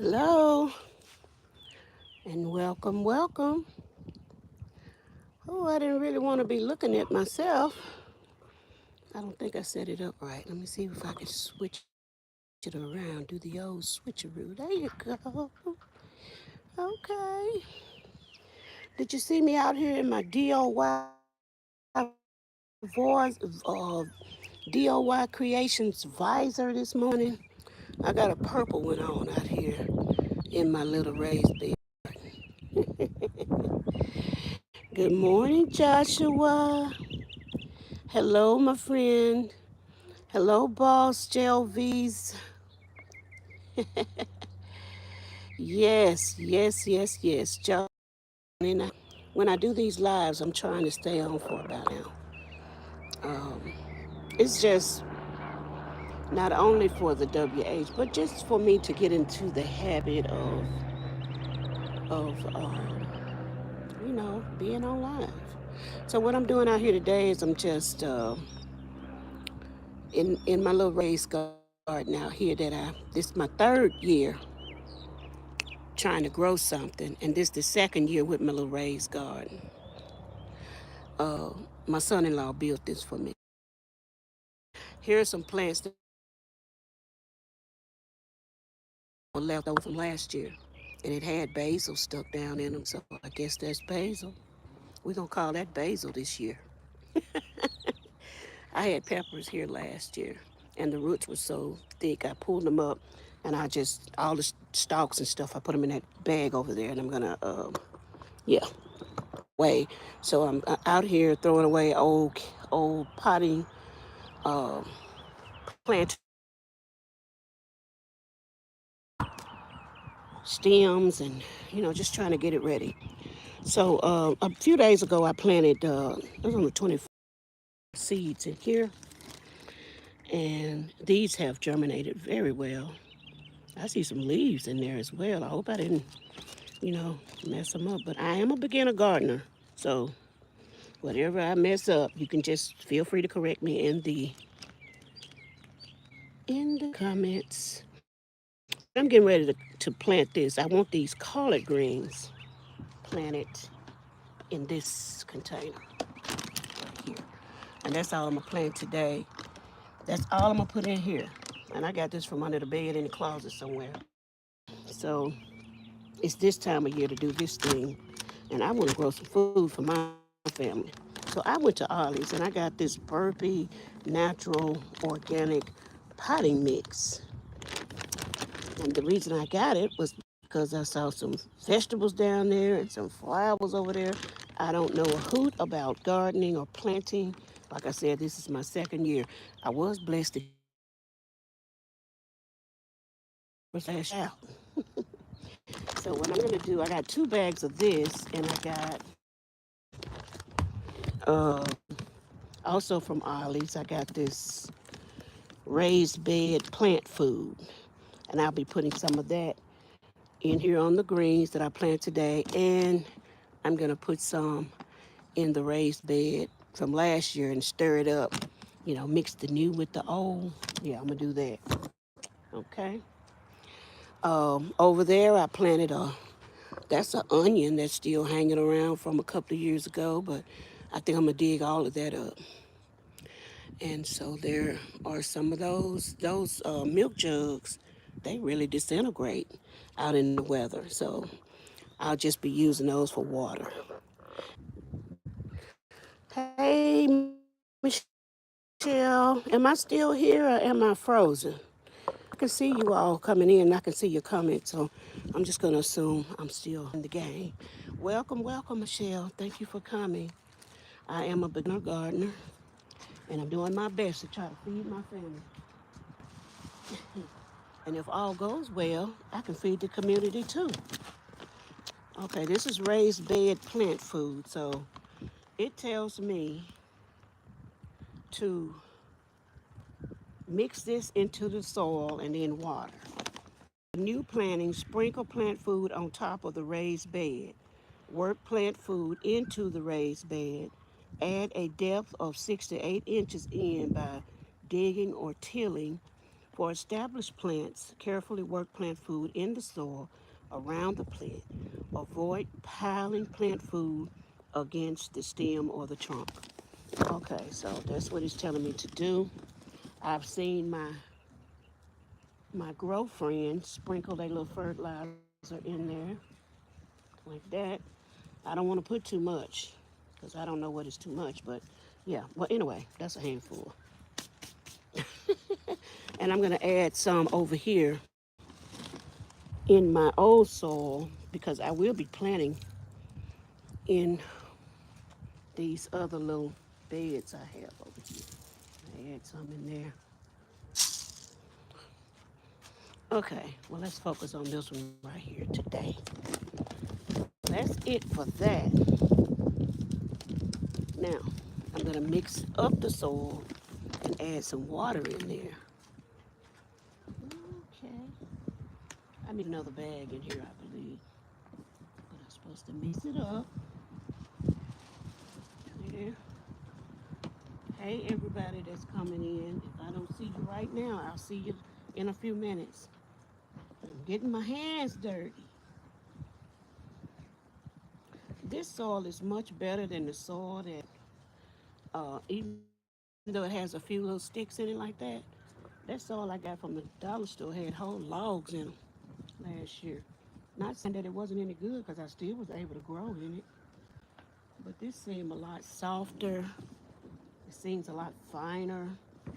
Hello and welcome. Oh, I didn't really want to be looking at myself. I don't think I set it up right. Let me see if I can switch it around, do the old switcheroo. There you go. Okay. Did you see me out here in my voice, DOY Creations visor this morning? I got a purple one on out here in my little raised bed. Good morning, Joshua. Hello, my friend. Hello, boss JLVs. Yes. And when I do these lives, I'm trying to stay on for about now. Um, it's just not only for the WH, but just for me to get into the habit of being on live. So what I'm doing out here today is I'm just in my little raised garden out here this is my third year trying to grow something, and this the second year with my little raised garden. Uh, my son-in-law built this for me. Here are some plants that were left over from last year, and it had basil stuck down in them, so I guess that's basil. We're gonna call that basil this year. I had peppers here last year, and the roots were so thick, I pulled them up, and I just all the stalks and stuff, I put them in that bag over there, and I'm gonna yeah, away. So I'm out here throwing away old potting um, plant stems, and just trying to get it ready. So a few days ago I planted it was on the 24th seeds in here, and these have germinated very well. I see some leaves in there as well. I hope I didn't mess them up, but I am a beginner gardener, so whatever I mess up, you can just feel free to correct me in the comments. I'm getting ready to plant this. I want these collard greens planted in this container right here. And that's all I'm gonna plant today. That's all I'm gonna put in here. And I got this from under the bed in the closet somewhere. So it's this time of year to do this thing. And I wanna grow some food for my family. So I went to Ollie's and I got this Burpee natural organic potting mix. And the reason I got it was because I saw some vegetables down there and some flowers over there. I don't know a hoot about gardening or planting. Like I said, this is my second year. I was blessed to get some last out. So what I'm gonna do, I got 2 bags of this, and I got uh, also from Ollie's. I got this raised bed plant food, and I'll be putting some of that in here on the greens that I plant today, and I'm gonna put some in the raised bed from last year and stir it up. Mix the new with the old. Yeah, I'm gonna do that. Okay. Over there, I planted that's an onion that's still hanging around from a couple of years ago, but I think I'm gonna dig all of that up. And so there are some of those milk jugs. They really disintegrate out in the weather, so I'll just be using those for water. Hey, Michelle, am I still here or am I frozen? I can see you all coming in. I can see your comments, so I'm just going to assume I'm still in the game. Welcome, Michelle. Thank you for coming. I am a beginner gardener, and I'm doing my best to try to feed my family. And if all goes well, I can feed the community too. Okay, this is raised bed plant food, so it tells me to mix this into the soil and then water. New planting, sprinkle plant food on top of the raised bed. Work plant food into the raised bed. Add a depth of 6 to 8 inches in by digging or tilling For established plants, carefully work plant food in the soil around the plant. Avoid piling plant food against the stem or the trunk. Okay, so that's what he's telling me to do. I've seen my grow friends sprinkle their little fertilizer in there like that. I don't want to put too much because I don't know what is too much, but yeah. Well, anyway, that's a handful. And I'm going to add some over here in my old soil because I will be planting in these other little beds I have over here. Add some in there. Okay, well, let's focus on this one right here today. That's it for that. Now, I'm going to mix up the soil and add some water in there. Okay. I need another bag in here, I believe. But I'm supposed to mix it up. There. Hey, everybody that's coming in. If I don't see you right now, I'll see you in a few minutes. I'm getting my hands dirty. This soil is much better than the soil that, even though it has a few little sticks in it like that soil I got from the dollar store had whole logs in them last year. Not saying that it wasn't any good because I still was able to grow in it, but this seemed a lot softer. It seems a lot finer. I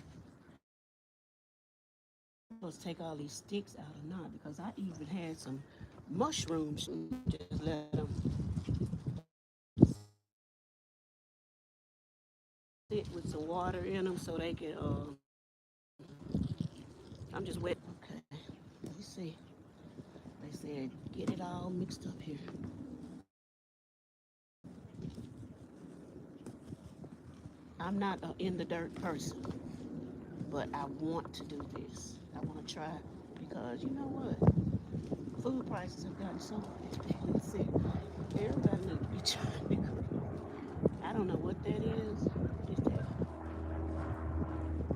don't know if I'm supposed to take all these sticks out or not because I even had some mushrooms and just let them sit with some water in them so they can. I'm just wet. Okay, let me see. They said get it all mixed up here. I'm not an in the dirt person, but I want to do this. I want to try because you know what? Food prices have gotten so expensive. Everybody needs to be trying to grow. I don't know what that is. What is that?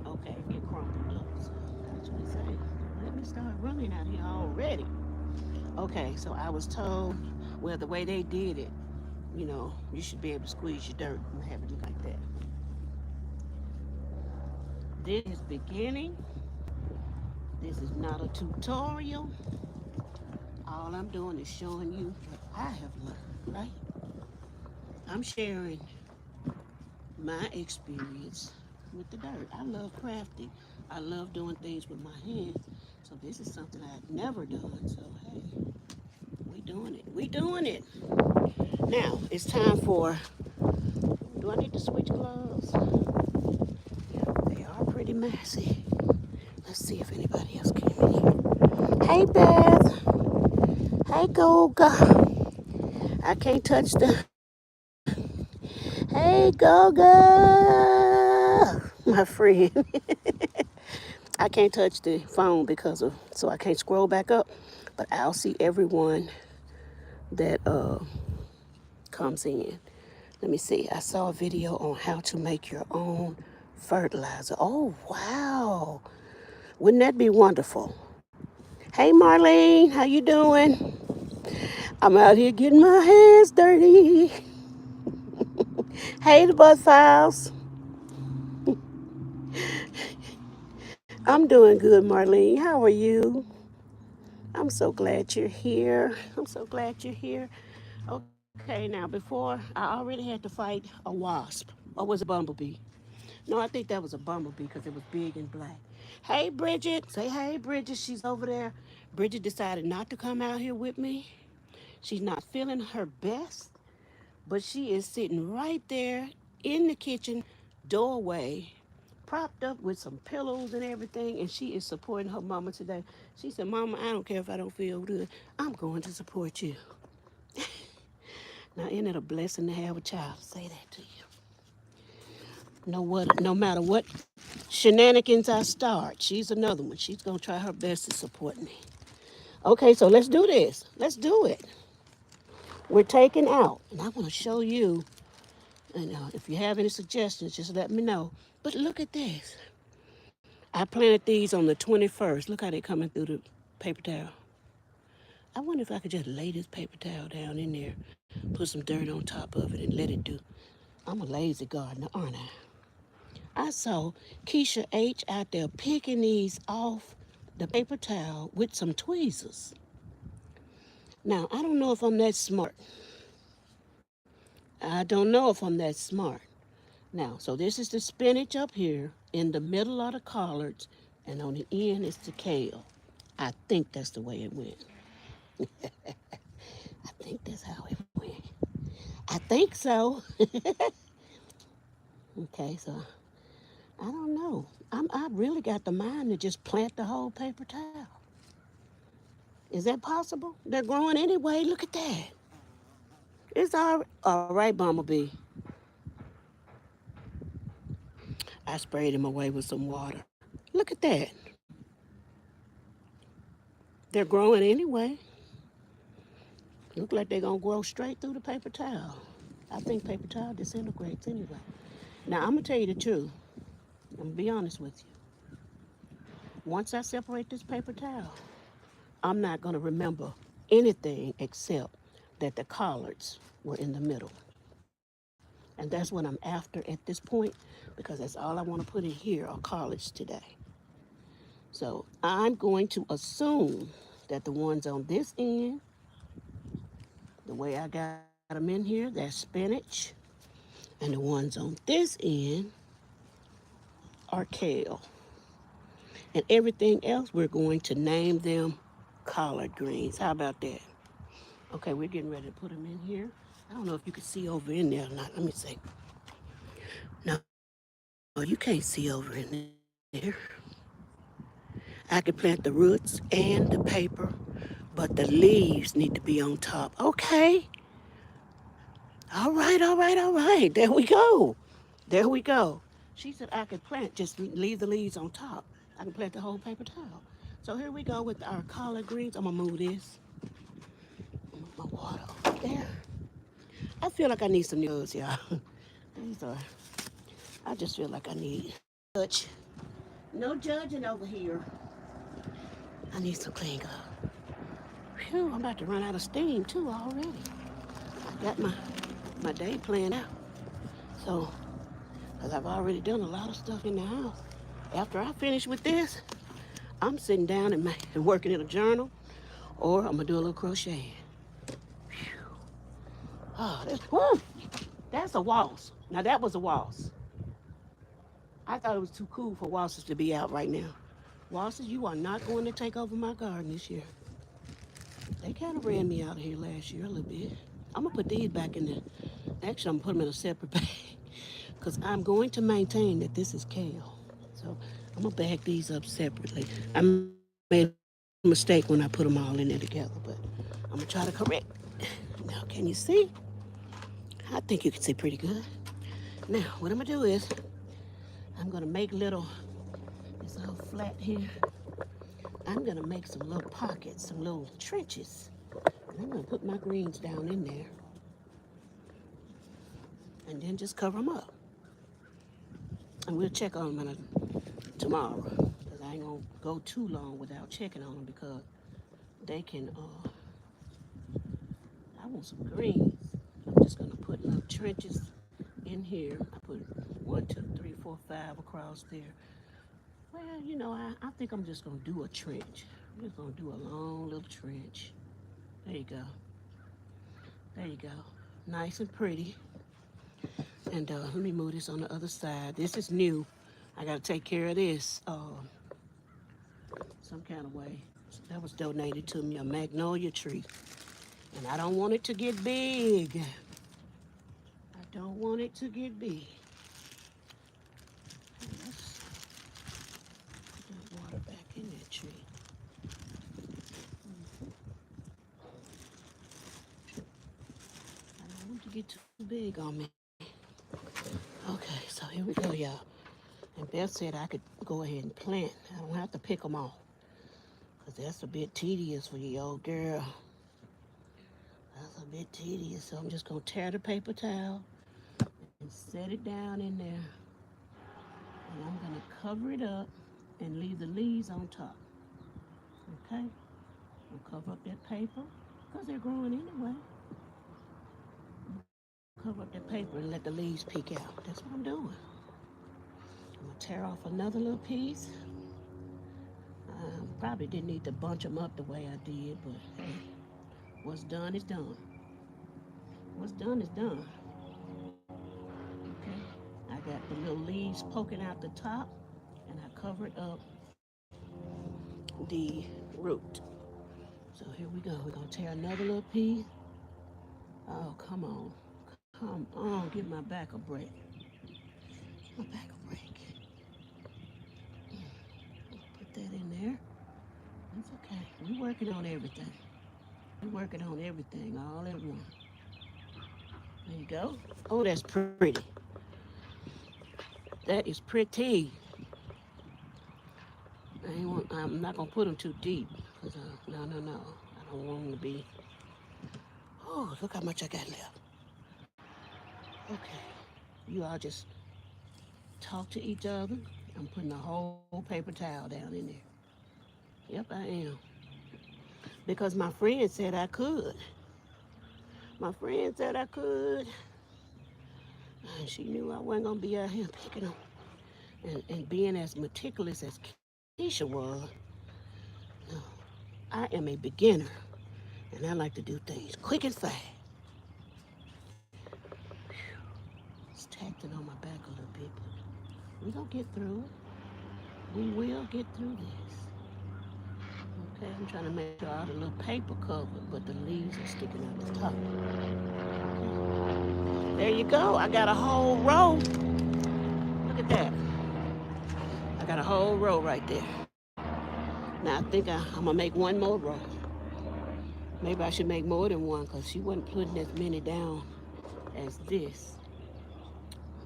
Okay, it crumbled up. So that's what it says. Let me start running out here already. Okay, so I was told, well, the way they did it, you should be able to squeeze your dirt and have it look like that. This is beginning. This is not a tutorial. All I'm doing is showing you what I have learned, right? I'm sharing my experience with the dirt. I love crafting. I love doing things with my hands. So this is something I've never done. So hey, we doing it. We doing it. Now it's time for. Do I need to switch gloves? They are pretty messy. Let's see if anybody else came in here. Hey Beth. Hey Goga. I can't touch the. Hey Goga. My friend. I can't touch the phone so I can't scroll back up. But I'll see everyone that comes in. Let me see. I saw a video on how to make your own fertilizer. Oh wow. Wouldn't that be wonderful? Hey Marlene, how you doing? I'm out here getting my hands dirty. Hey the Buzz Files. I'm doing good, Marlene. How are you? I'm so glad you're here. I'm so glad you're here. Okay, now before I already had to fight a wasp. Or was it a bumblebee? No, I think that was a bumblebee because it was big and black. Hey Bridget. Say hey Bridget. She's over there. Bridget decided not to come out here with me. She's not feeling her best, but she is sitting right there in the kitchen doorway, propped up with some pillows and everything, and she is supporting her mama today. She said, Mama, I don't care if I don't feel good. I'm going to support you. Now, isn't it a blessing to have a child to say that to you? No matter what shenanigans I start, she's another one. She's going to try her best to support me. Okay, so let's do this. Let's do it. We're taking out, and I want to show you. And if you have any suggestions, just let me know. But look at this. I planted these on the 21st. Look how they coming through the paper towel. I wonder if I could just lay this paper towel down in there, put some dirt on top of it, and let it do. I'm a lazy gardener, aren't I? I saw Keisha H out there picking these off the paper towel with some tweezers. Now, I don't know if I'm that smart. I don't know if I'm that smart. Now, so this is the spinach up here. In the middle are the collards, and on the end is the kale. I think that's the way it went. I think that's how it went. I think so. Okay, so I don't know. I really got the mind to just plant the whole paper towel. Is that possible? They're growing anyway. Look at that. It's all right, Bumblebee. I sprayed him away with some water. Look at that. They're growing anyway. Look like they're gonna grow straight through the paper towel. I think paper towel disintegrates anyway. Now I'm gonna tell you the truth. I'm gonna be honest with you. Once I separate this paper towel, I'm not gonna remember anything except that the collards were in the middle. And that's what I'm after at this point because that's all I want to put in here are collards today. So I'm going to assume that the ones on this end, the way I got them in here, that's spinach. And the ones on this end are kale. And everything else, we're going to name them collard greens. How about that? Okay, we're getting ready to put them in here. I don't know if you can see over in there or not. Let me see. No, you can't see over in there. I could plant the roots and the paper, but the leaves need to be on top. Okay. All right. There we go. There we go. She said I could plant, just leave the leaves on top. I can plant the whole paper towel. So here we go with our collard greens. I'm gonna move this. Move my water over there. I feel like I need some new buds, y'all. These are. I just feel like I need judge. No judging over here. I need some clean up. Phew, I'm about to run out of steam too already. I got my day planned out. So, because I've already done a lot of stuff in the house. After I finish with this, I'm sitting down and working in a journal, or I'm gonna do a little crochet. Oh, that's a waltz. Now that was a waltz. I thought it was too cool for waltzes to be out right now. Waltzes, you are not going to take over my garden this year. They kind of ran me out of here last year a little bit. I'm gonna put these back in there. Actually, I'm gonna put them in a separate bag because I'm going to maintain that this is kale. So I'm gonna bag these up separately. I made a mistake when I put them all in there together, but I'm gonna try to correct. Now, can you see? I think you can see pretty good. Now, what I'm gonna do is I'm gonna make little. It's all flat here. I'm gonna make some little pockets, some little trenches, and I'm gonna put my greens down in there, and then just cover them up. And we'll check on them tomorrow, because I ain't gonna go too long without checking on them because they can. I want some greens. I'm just gonna put little trenches in here. I put 1, 2, 3, 4, 5 across there. Well, I think I'm just gonna do a trench. I'm just gonna do a long little trench. There you go. There you go. Nice and pretty. And let me move this on the other side. This is new. I gotta take care of this some kind of way. That was donated to me, a magnolia tree. And I don't want it to get big. I don't want it to get big. Let's put that water back in that tree. I don't want it to get too big on me. Okay, so here we go, y'all. And Beth said I could go ahead and plant. I don't have to pick them off. Because that's a bit tedious for you, old girl. That's a bit tedious. So I'm just going to tear the paper towel and set it down in there. And I'm going to cover it up and leave the leaves on top. Okay? We'll cover up that paper because they're growing anyway. Cover up that paper and let the leaves peek out. That's what I'm doing. I'm going to tear off another little piece. Probably didn't need to bunch them up the way I did, but hey, what's done is done. What's done is done. Okay? I got the little leaves poking out the top, and I covered up the root. So here we go. We're going to tear another little piece. Oh, come on. Come on. Give my back a break. My back a break. Put that in there. It's okay. We're working on everything. We're working on everything all at once. There you go. Oh, that's pretty. That is pretty. I'm not going to put them too deep. Cause, no. I don't want them to be. Oh, look how much I got left. Okay. You all just talk to each other. I'm putting a whole paper towel down in there. Yep, I am. Because my friend said I could. My friend said I could. And she knew I wasn't going to be out here picking them. And being as meticulous as Keisha was, no, I am a beginner. And I like to do things quick and fast. It's tacting on my back a little bit, but we're going to get through it. We will get through this. Okay, I'm trying to make sure all the little paper covered, but the leaves are sticking out the top. There you go. I got a whole row. Look at that. I got a whole row right there. Now I think I'm going to make one more row. Maybe I should make more than one because she wasn't putting as many down as this.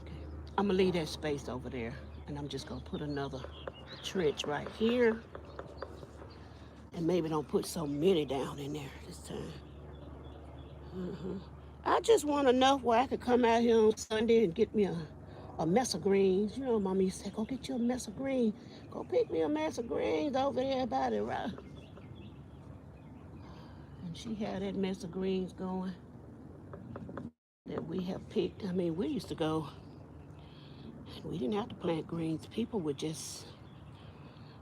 Okay. I'm going to leave that space over there, and I'm just going to put another trench right here. And maybe don't put so many down in there this time. I just want enough where I could come out here on Sunday and get me a mess of greens. You know, Mama used to say, go get you a mess of greens. Go pick me a mess of greens over there by the rock. And she had that mess of greens going that we have picked. I mean, we used to go, and we didn't have to plant greens. People would just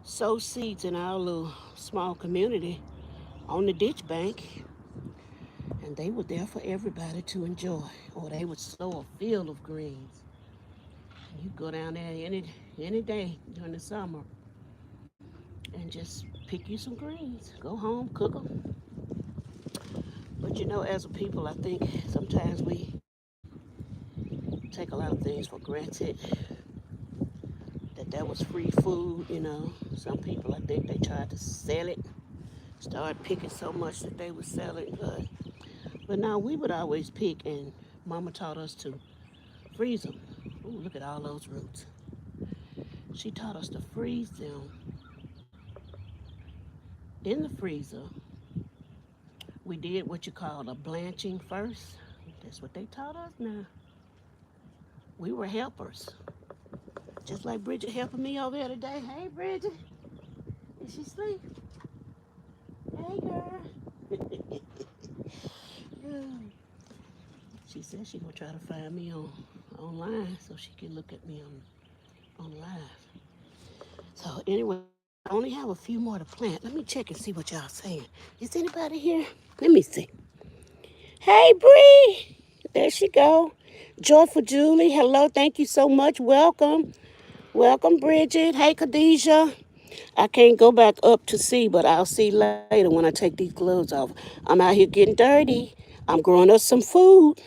sow seeds in our little small community on the ditch bank. And they were there for everybody to enjoy. Or they would sow a field of greens. And you go down there any day during the summer and just pick you some greens. Go home, cook them. But you know, as a people, I think sometimes we take a lot of things for granted. That was free food, you know. Some people, I think they tried to sell it. Started picking so much that they would sell it. But now we would always pick, and Mama taught us to freeze them. Ooh, look at all those roots. She taught us to freeze them in the freezer. We did what you call a blanching first. That's what they taught us now. We were helpers. Just like Bridget helping me over there today. Hey, Bridget. Is she asleep? Hey, girl. She said she gonna try to find me online so she can look at me on live. So anyway, I only have a few more to plant. Let me check and see what y'all saying. Is anybody here? Let me see. Hey, Bree. There she go. Joyful Julie. Hello. Thank you so much. Welcome. Welcome, Bridget. Hey, Khadijah. I can't go back up to see, but I'll see later when I take these gloves off. I'm out here getting dirty. I'm growing us some food.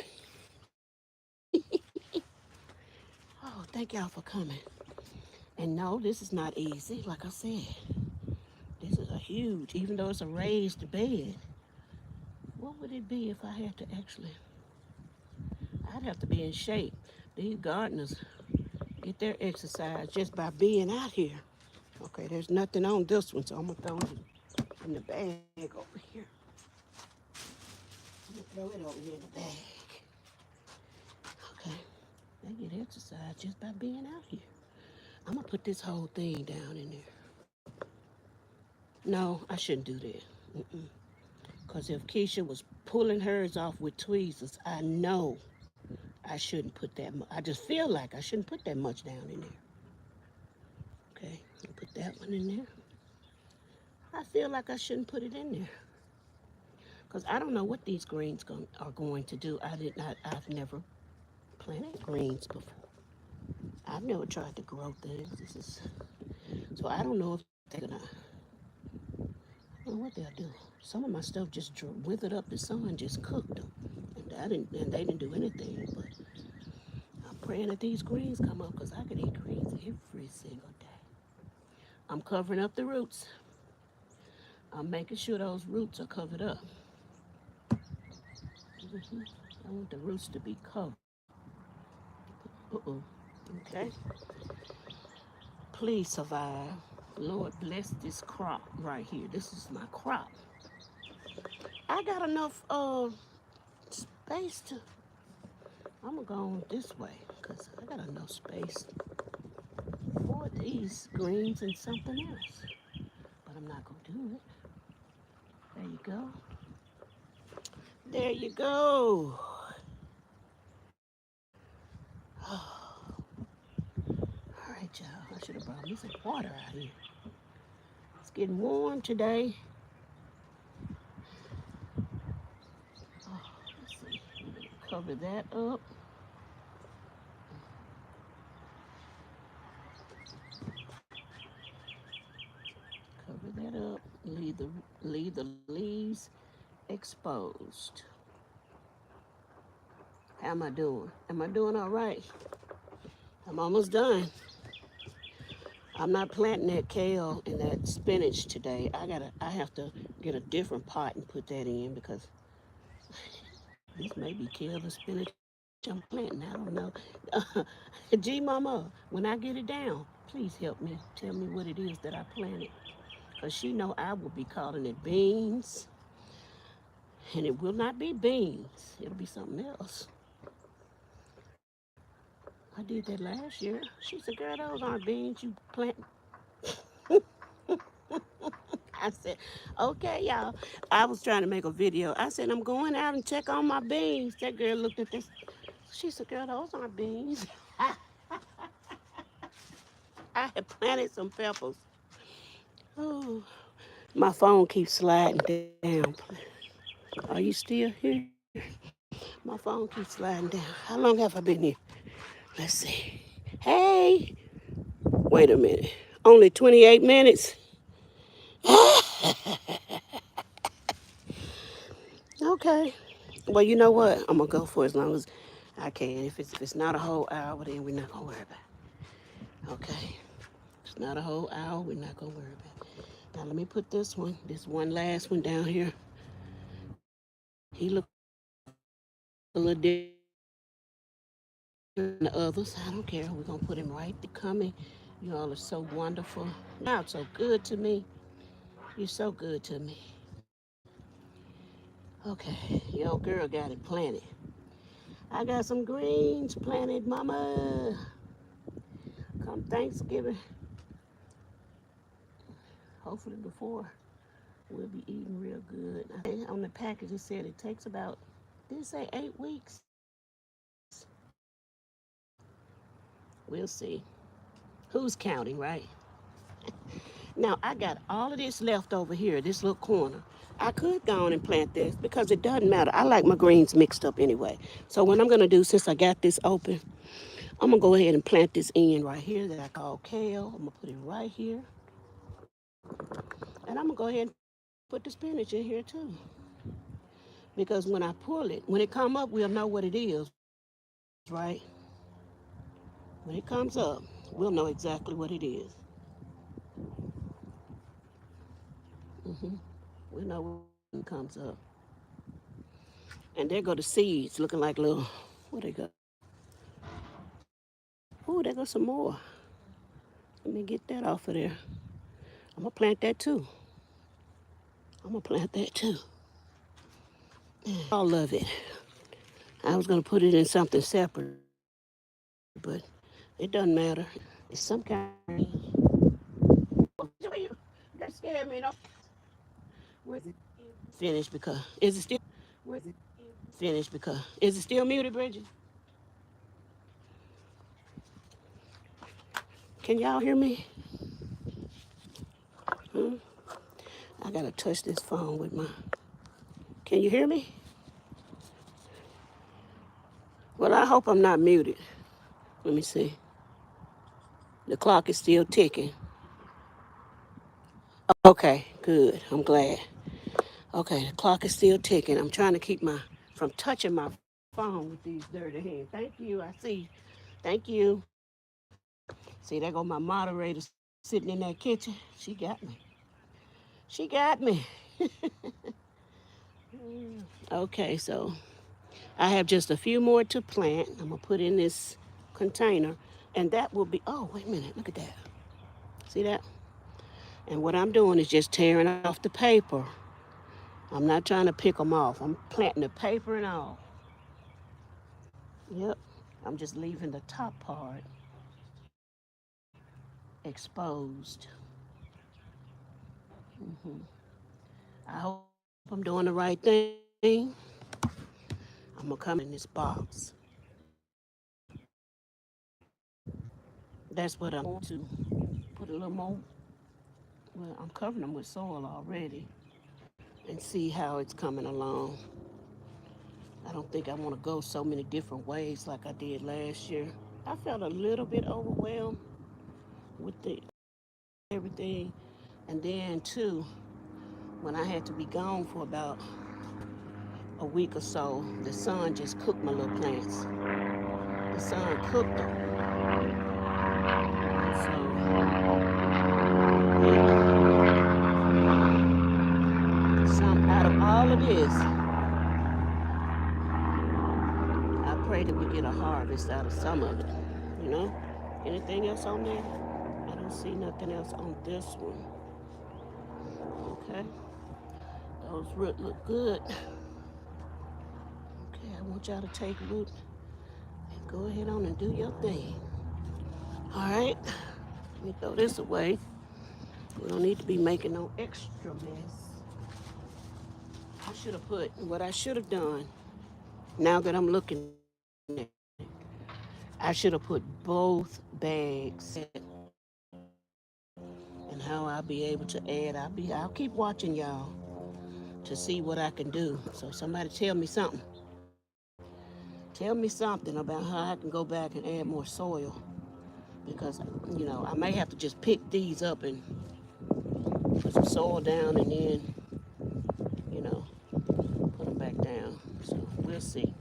Oh, thank y'all for coming. And no, this is not easy. Like I said, this is a huge, even though it's a raised bed. What would it be if I had to actually, I'd have to be in shape. These gardeners get their exercise just by being out here. Okay, there's nothing on this one, so I'm gonna throw it in the bag over here. I'm gonna throw it over here in the bag. Okay, they get exercise just by being out here. I'm gonna put this whole thing down in there. No, I shouldn't do that. Because if Keisha was pulling hers off with tweezers, I know I shouldn't put that much. I just feel like I shouldn't put that much down in there. Okay, I'll put that one in there. I feel like I shouldn't put it in there. Because I don't know what these greens are going to do. I've never planted greens before. I've never tried to grow things. So I don't know if they're gonna, I don't know what they'll do. Some of my stuff just withered up. The sun just cooked them, and they didn't do anything. But I'm praying that these greens come up because I could eat greens every single day. I'm covering up the roots. I'm making sure those roots are covered up. I want the roots to be covered. Uh-oh. Okay. Please survive. Lord, bless this crop right here. This is my crop. I got enough space to. I'm gonna go on this way because I got enough space for these greens and something else. But I'm not gonna do it. There you go. There you go. All right, y'all. I should have brought me some water out here. It's getting warm today. Oh, let's see. Cover that up. Cover that up. Leave the leaves exposed. How am I doing? Am I doing all right? I'm almost done. I'm not planting that kale and that spinach today. I have to get a different pot and put that in because this may be kale or spinach I'm planting. I don't know. G Mama, when I get it down, please help me. Tell me what it is that I planted. Because she know I will be calling it beans. And it will not be beans. It'll be something else. I did that last year. She said, girl, those aren't beans you plant. I said, okay, y'all. I was trying to make a video. I said, I'm going out and check on my beans. That girl looked at this. She said, girl, those aren't beans. I had planted some peppers. Oh, my phone keeps sliding down. Are you still here? My phone keeps sliding down. How long have I been here? Let's see. Hey, wait a minute. Only 28 minutes. Okay. Well, you know what? I'm gonna go for as long as I can. If it's not a whole hour, then we're not gonna worry about it. Okay. If it's not a whole hour, we're not gonna worry about it. Now let me put this one last one down here. He look a little different than the others. I don't care. We're gonna put him right to coming. You all are so wonderful. Y'all so good to me. You're so good to me. Okay, your girl got it planted. I got some greens planted, mama. Come Thanksgiving, hopefully before, we'll be eating real good. I think on the package it said it takes about, did it say 8 weeks? We'll see. Who's counting, right? Now I got all of this left over here, this little corner. I could go on and plant this because it doesn't matter. I like my greens mixed up anyway. So what I'm gonna do, since I got this open, I'm gonna go ahead and plant this in right here that I call kale. I'm gonna put it right here. And I'm gonna go ahead and put the spinach in here too. Because when I pull it, when it come up, we'll know what it is, right? When it comes up, we'll know exactly what it is. We'll know when it comes up. And there go the seeds looking like little, where they go? Oh, there go some more. Let me get that off of there. I'm gonna plant that too. I'm gonna plant that too. All of it. I was gonna put it in something separate, but it doesn't matter. It's some kind of green. That scared me, no. Finished because is it still finished because is it still muted, Bridget? Can y'all hear me? Hmm? I gotta touch this phone with my. Can you hear me? Well, I hope I'm not muted. Let me see. The clock is still ticking. Okay, good. I'm glad. Okay, the clock is still ticking. I'm trying to keep my from touching my phone with these dirty hands. Thank you. I see. Thank you. See, there go my moderator sitting in that kitchen. She got me. She got me. Okay, so I have just a few more to plant. I'm gonna put in this container, and that will be. Oh, wait a minute. Look at that. See that? And what I'm doing is just tearing off the paper. I'm not trying to pick them off. I'm planting the paper and all. Yep. I'm just leaving the top part exposed. I hope I'm doing the right thing. I'm gonna come in this box. That's what I'm going to put a little more. Well, I'm covering them with soil already and see how it's coming along. I don't think I want to go so many different ways like I did last year. I felt a little bit overwhelmed with the everything, and then too, when I had to be gone for about a week or so, the sun just cooked my little plants. The sun cooked them, and so yeah, some out of all of this, I pray that we get a harvest out of some of it. You know, anything else on there? I don't see nothing else on this one. Okay, those root look good. Okay, I want y'all to take root and go ahead on and do your thing. All right, let me throw this away. We don't need to be making no extra mess. I should have put what I should have done. Now that I'm looking at it, I should have put both bags and how I'll be able to add. I'll keep watching y'all to see what I can do. So somebody tell me something. Tell me something about how I can go back and add more soil because I may have to just pick these up and put some soil down and then you know put them back down. So we'll see.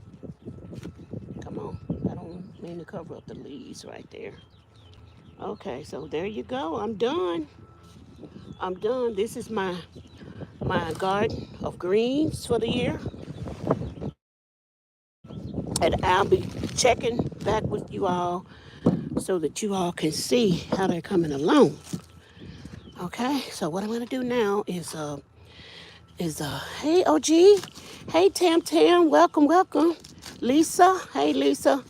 Come on. I don't mean to cover up the leaves right there. Okay, so there you go. I'm done. I'm done. This is my garden of greens for the year. And I'll be checking back with you all so that you all can see how they're coming along. Okay, so what I'm gonna do now is hey OG, hey Tam Tam, welcome, welcome. Lisa, hey Lisa,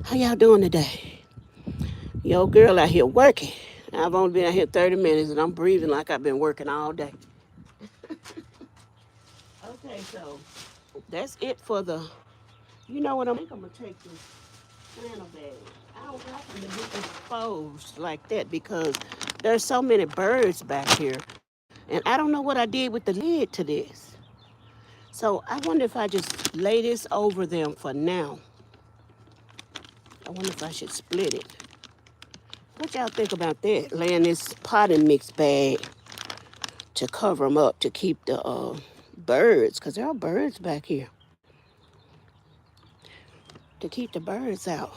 how y'all doing today? Yo girl out here working. I've only been out here 30 minutes and I'm breathing like I've been working all day. Okay, so that's it for the I think I'm gonna take this flannel bag. I don't want them to be exposed like that because there's so many birds back here. And I don't know what I did with the lid to this. So I wonder if I just lay this over them for now. I wonder if I should split it. What y'all think about that? Laying this potting mix bag to cover them up to keep the birds, because there are birds back here, to keep the birds out.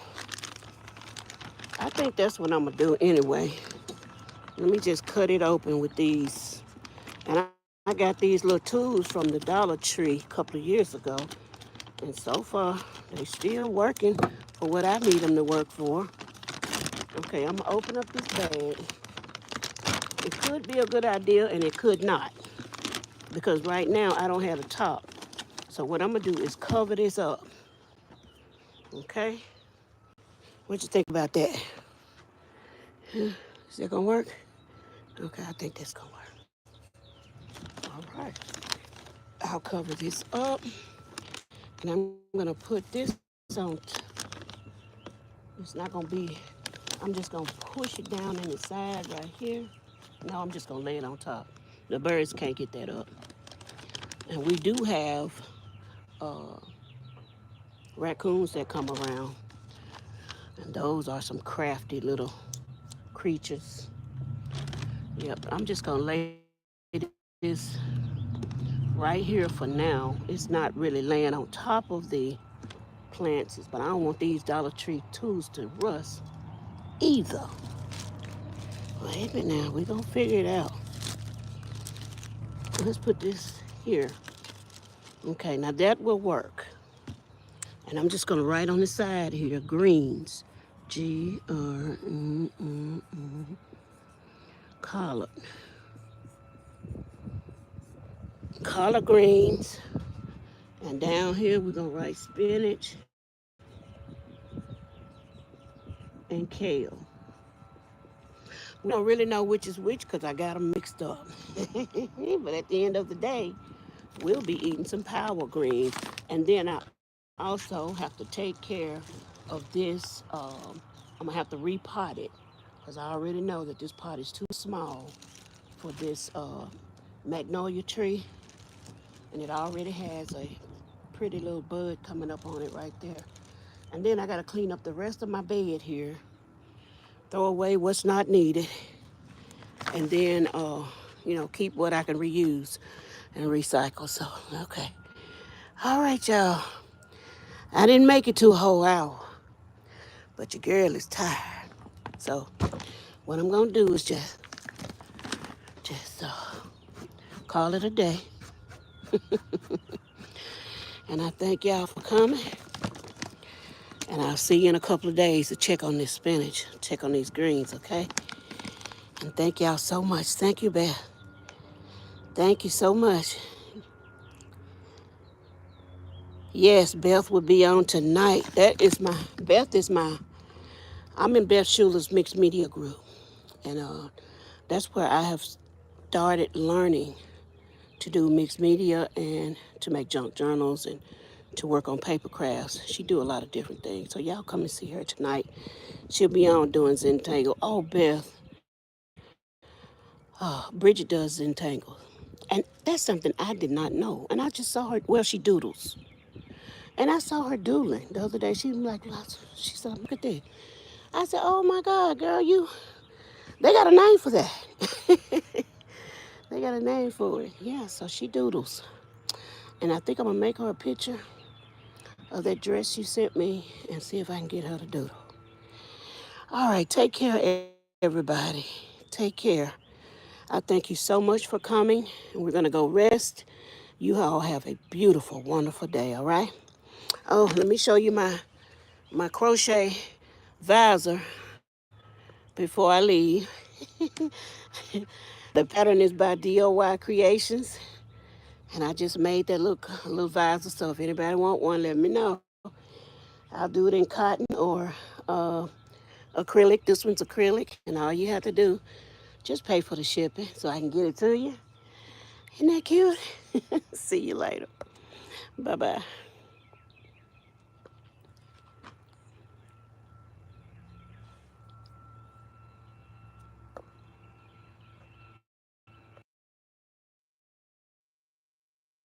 I think that's what I'm going to do anyway. Let me just cut it open with these. And I got these little tools from the Dollar Tree a couple of years ago. And so far, they still working for what I need them to work for. Okay, I'm going to open up this bag. It could be a good idea and it could not. Because right now, I don't have a top. So what I'm going to do is cover this up. Okay? What you think about that? Is that going to work? Okay, I think that's going to work. All right. All right, I'll cover this up, and I'm gonna put this on. It's not gonna be. I'm just gonna push it down in the side right here. No, I'm just gonna lay it on top. The birds can't get that up. And we do have uh, raccoons that come around, and those are some crafty little creatures. Yep, I'm just gonna lay this right here for now. It's not really laying on top of the plants, but I don't want these Dollar Tree tools to rust either. Wait a minute now, we're gonna figure it out. Let's put this here. Okay, now that will work. And I'm just gonna write on the side here, greens. Collard. Collard greens. And down here we're gonna write spinach and kale. We don't really know which is which because I got them mixed up. But at the end of the day, we'll be eating some power greens. And then I also have to take care of this. I'm gonna have to repot it because I already know that this pot is too small for this magnolia tree. And it already has a pretty little bud coming up on it right there. And then I gotta clean up the rest of my bed here, throw away what's not needed, and then keep what I can reuse and recycle. So okay. All right, y'all. I didn't make it to a whole hour, but your girl is tired. So what I'm gonna do is just call it a day. And I thank y'all for coming. And I'll see you in a couple of days to check on this spinach, check on these greens, okay? And thank y'all so much. Thank you, Beth. Thank you so much. Yes, Beth will be on tonight. I'm in Beth Schuler's mixed media group. And that's where I have started learning to do mixed media and to make junk journals and to work on paper crafts. She do a lot of different things. So y'all come and see her tonight. She'll be on doing Zentangle. Oh, Beth. Bridget does Zentangle. And that's something I did not know. And I just saw her, well, she doodles. And I saw her doodling the other day. She was like, she said, look at that. I said, oh my God, girl, they got a name for that. They got a name for it. Yeah, so she doodles. And I think I'm going to make her a picture of that dress she sent me and see if I can get her to doodle. All right, take care, everybody. Take care. I thank you so much for coming. And we're going to go rest. You all have a beautiful, wonderful day, all right? Oh, let me show you my crochet visor before I leave. The pattern is by DOY Creations. And I just made that little visor. So if anybody want one, let me know. I'll do it in cotton or acrylic. This one's acrylic. And all you have to do, just pay for the shipping so I can get it to you. Isn't that cute? See you later. Bye-bye.